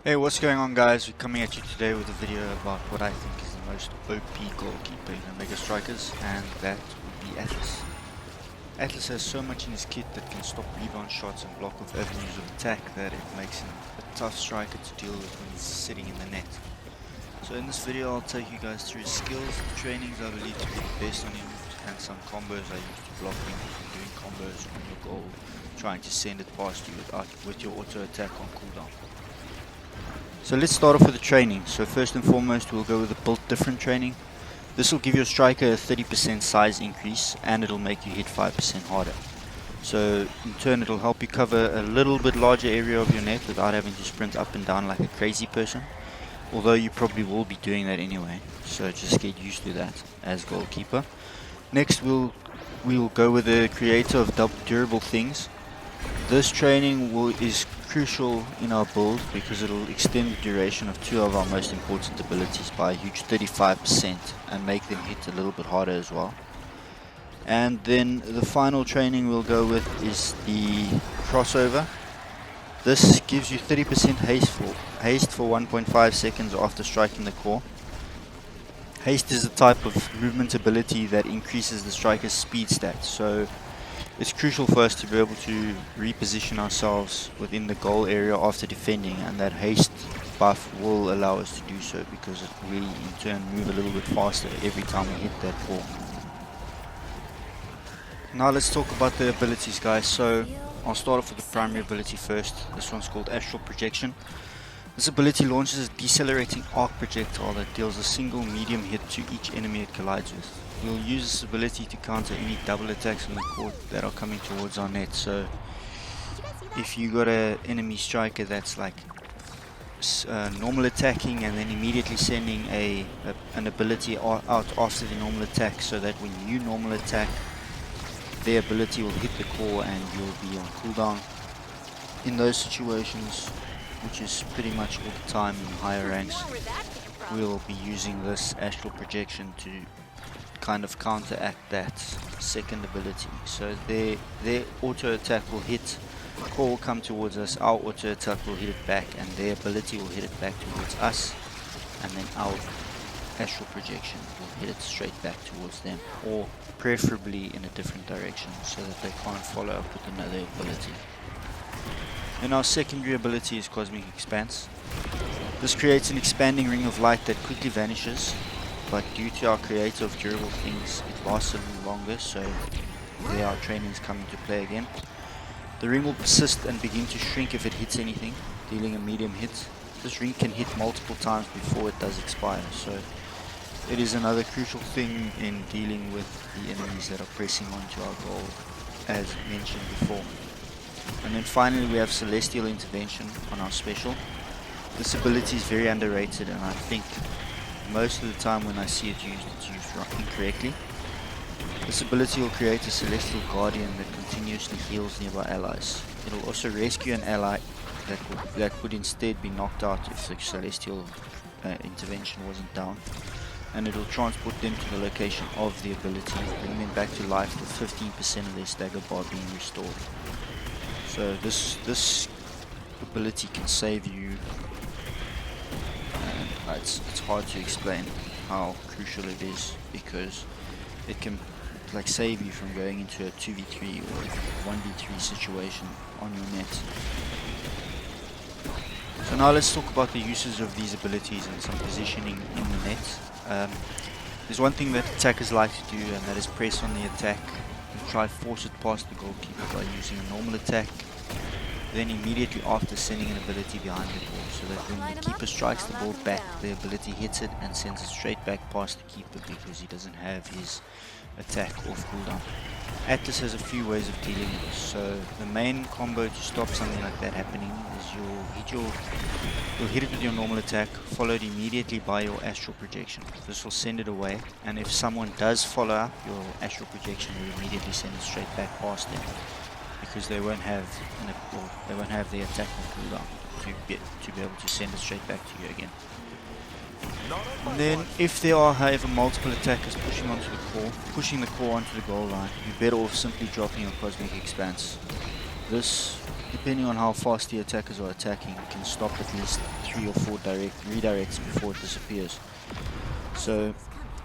Hey, what's going on, guys? We're coming at you today with a video about what I think is the most OP goalkeeper in the Mega Strikers, and that would be Atlas. Atlas has so much in his kit that can stop rebound shots and block off avenues of attack that it makes him a tough striker to deal with when he's sitting in the net. So in this video I'll take you guys through his skills, the trainings I believe to be the best on him, and some combos I use to block him from doing combos on your goal, trying to send it past you with your auto attack on cooldown. So let's start off with the training. So first and foremost we'll go with the built different training. This will give your striker a 30% size increase and it'll make you hit 5% harder. So in turn it'll help you cover a little bit larger area of your net without having to sprint up and down like a crazy person. Although you probably will be doing that anyway, so just get used to that as goalkeeper. Next we'll go with the creator of durable things. This training is crucial in our build because it'll extend the duration of two of our most important abilities by a huge 35% and make them hit a little bit harder as well. And then the final training we'll go with is the crossover. This gives you 30% haste for 1.5 seconds after striking the core. Haste is a type of movement ability that increases the striker's speed stat, so it's crucial for us to be able to reposition ourselves within the goal area after defending, and that haste buff will allow us to do so because we in turn move a little bit faster every time we hit that ball. Now let's talk about the abilities, guys. So I'll start off with the primary ability first. This one's called Astral Projection. This ability launches a decelerating arc projectile that deals a single medium hit to each enemy it collides with. We'll use this ability to counter any double attacks on the court that are coming towards our net. So if you got an enemy striker that's like normal attacking and then immediately sending an ability out after the normal attack, so that when you normal attack, their ability will hit the core and you'll be on cooldown. In those situations, which is pretty much all the time in higher ranks, we'll be using this Astral Projection to kind of counteract that second ability. So their auto attack will hit, core will come towards us, our auto attack will hit it back, and their ability will hit it back towards us, and then our Astral Projection will hit it straight back towards them, or preferably in a different direction so that they can't follow up with another ability. And our secondary ability is Cosmic Expanse. This creates an expanding ring of light that quickly vanishes, but due to our creator of durable things, it lasts a little longer, so there our trainings come into play again. The ring will persist and begin to shrink if it hits anything, dealing a medium hit. This ring can hit multiple times before it does expire, so it is another crucial thing in dealing with the enemies that are pressing onto our goal, as mentioned before. And then finally we have Celestial Intervention on our special. This ability is very underrated, and I think most of the time when I see it used, it's used incorrectly. This ability will create a Celestial Guardian that continuously heals nearby allies. It will also rescue an ally that would instead be knocked out if the Celestial Intervention wasn't down. And it will transport them to the location of the ability, bring them back to life with 15% of their stagger bar being restored. So this ability can save you, and it's hard to explain how crucial it is, because it can like save you from going into a 2v3 or 1v3 situation on your net. So now let's talk about the uses of these abilities and some positioning in the net. There's one thing that attackers like to do, and that is press on the attack and try to force it past the goalkeeper by using a normal attack, then immediately after sending an ability behind the ball, so that when the keeper strikes the ball back, the ability hits it and sends it straight back past the keeper because he doesn't have his attack off cooldown. Atlas has a few ways of dealing with this. So the main combo to stop something like that happening is you'll hit it with your normal attack, followed immediately by your Astral Projection. This will send it away, and if someone does follow up, your Astral Projection will immediately send it straight back past them, because they won't have the attack on cooldown to be able to send it straight back to you again. And then if there are, however, multiple attackers pushing the core onto the goal line, you're better off simply dropping your Cosmic Expanse. This depending on how fast the attackers are attacking, can stop at least 3 or 4 redirects before it disappears. So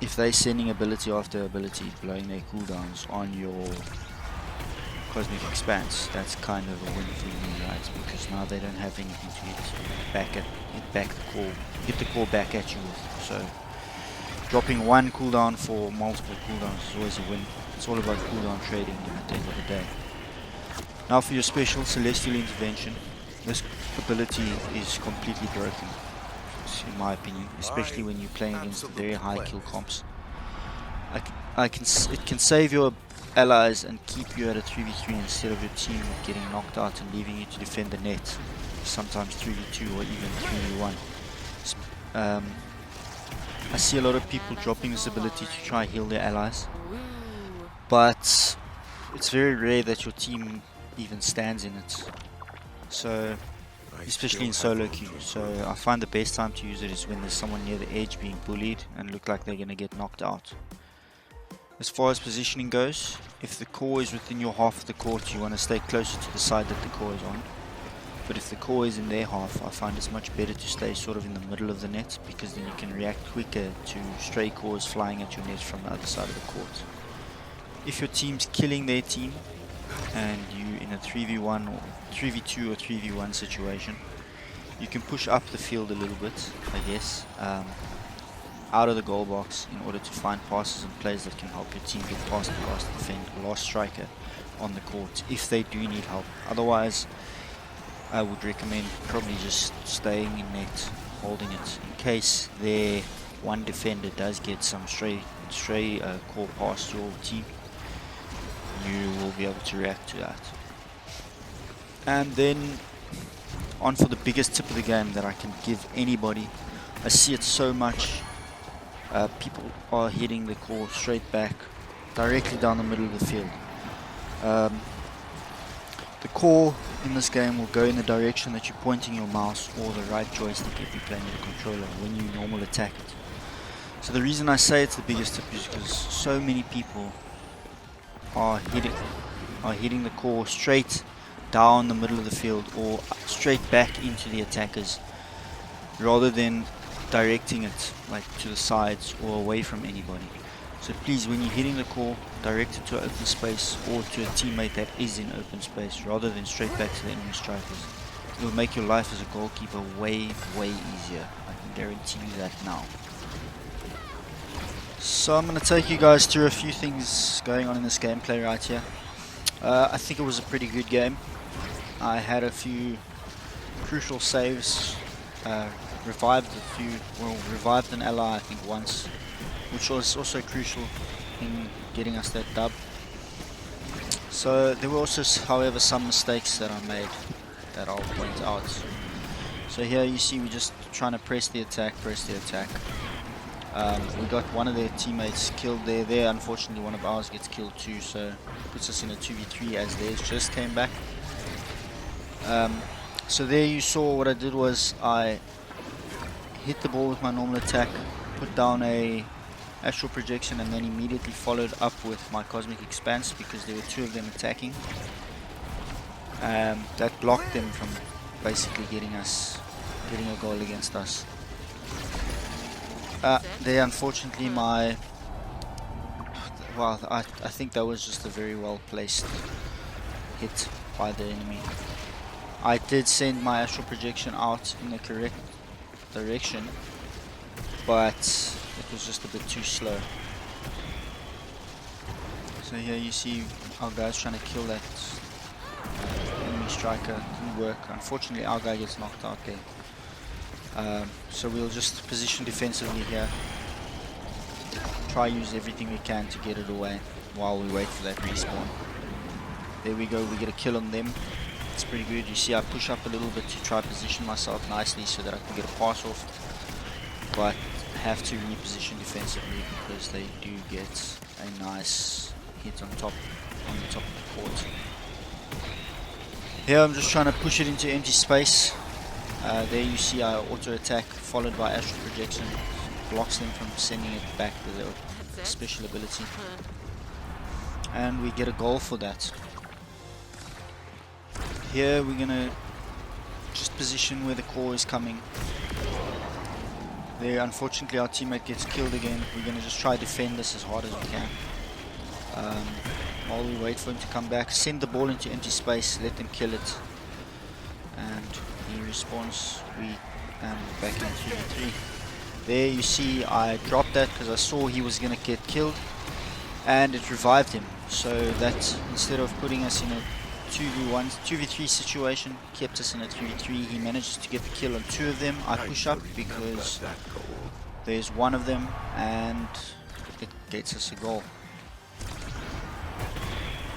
if they're sending ability after ability, blowing their cooldowns on your Cosmic Expanse, that's kind of a win for you guys, because now they don't have anything to hit the core back at you with. So dropping one cooldown for multiple cooldowns is always a win. It's all about cooldown trading at the end of the day. Now for your special Celestial Intervention, this ability is completely broken, in my opinion, especially when you're playing against the very high kill comps. It can save your allies and keep you at a 3v3 instead of your team getting knocked out and leaving you to defend the net, sometimes 3v2 or even 3v1. I see a lot of people dropping this ability to try heal their allies, but it's very rare that your team even stands in it, so especially in solo queue. So I find the best time to use it is when there's someone near the edge being bullied and look like they're going to get knocked out. As far as positioning goes, if the core is within your half of the court, you want to stay closer to the side that the core is on. But if the core is in their half, I find it's much better to stay sort of in the middle of the net, because then you can react quicker to stray cores flying at your net from the other side of the court. If your team's killing their team and you in a 3v1 or 3v2 or 3v1 situation, you can push up the field a little bit, I guess, out of the goal box in order to find passes and plays that can help your team get past the last defender, last striker on the court if they do need help. Otherwise, I would recommend probably just staying in net, holding it, in case their one defender does get some stray core past your team. You will be able to react to that. And then on for the biggest tip of the game that I can give anybody. I see it so much. People are hitting the core straight back, directly down the middle of the field. The core in this game will go in the direction that you're pointing your mouse or the right joystick if you're playing with a controller when you normal attack it. So the reason I say it's the biggest tip is because so many people are hitting the core straight down the middle of the field or straight back into the attackers, rather than directing it like to the sides or away from anybody. So please, when you're hitting the core, direct it to open space or to a teammate that is in open space, rather than straight back to the enemy strikers. It will make your life as a goalkeeper way easier. I can guarantee you that now. So I'm going to take you guys through a few things going on in this gameplay right here. I think it was a pretty good game. I had a few crucial saves, revived an ally I think once, which was also crucial in getting us that dub. So there were also, however, some mistakes that I made that I'll point out. So here you see we're just trying to press the attack. We got one of their teammates killed there. Unfortunately one of ours gets killed too, so it puts us in a 2v3 as theirs just came back. So there you saw what I did was I hit the ball with my normal attack, put down a Astral Projection, and then immediately followed up with my Cosmic Expanse because there were two of them attacking. That blocked them from basically getting a goal against us. There, unfortunately, I think that was just a very well placed hit by the enemy. I did send my Astral Projection out in the correct direction, but it was just a bit too slow. So here you see our guys trying to kill that enemy striker. Didn't work. Unfortunately, our guy gets knocked out there. So we'll just position defensively here. Try use everything we can to get it away while we wait for that respawn. There we go, we get a kill on them. It's pretty good. You see I push up a little bit to try to position myself nicely so that I can get a pass off, but have to reposition defensively because they do get a nice hit on the top of the court. Here I'm just trying to push it into empty space. There you see our auto attack followed by Astral Projection blocks them from sending it back with their special ability, and we get a goal for that. here we're gonna just position where the core is coming. There, unfortunately, our teammate gets killed again. We're gonna just try to defend this as hard as we can. While we wait for him to come back, send the ball into empty space, let them kill it, and in response we back in 3v3. There you see I dropped that because I saw he was gonna get killed, and it revived him. So that instead of putting us in a 2v3 situation, kept us in a 3v3. He manages to get the kill on 2 of them. I push up because there's 1 of them, and it gets us a goal.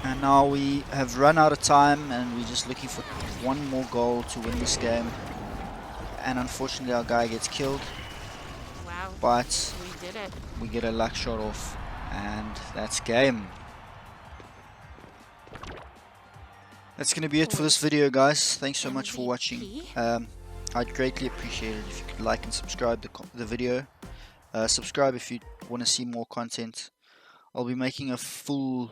And now we have run out of time, and we're just looking for 1 more goal to win this game. And unfortunately our guy gets killed. Wow. But We did it. we get a luck shot off, and that's game. That's going to be it for this video, guys. Thanks so much for watching. I'd greatly appreciate it if you could like and subscribe the video. Subscribe if you want to see more content. I'll be making a full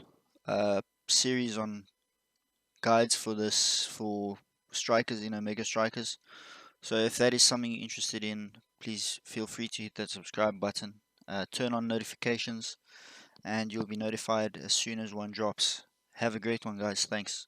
series on guides for this, for strikers, mega strikers. So if that is something you're interested in, please feel free to hit that subscribe button. Turn on notifications, and you'll be notified as soon as one drops. Have a great one, guys. Thanks.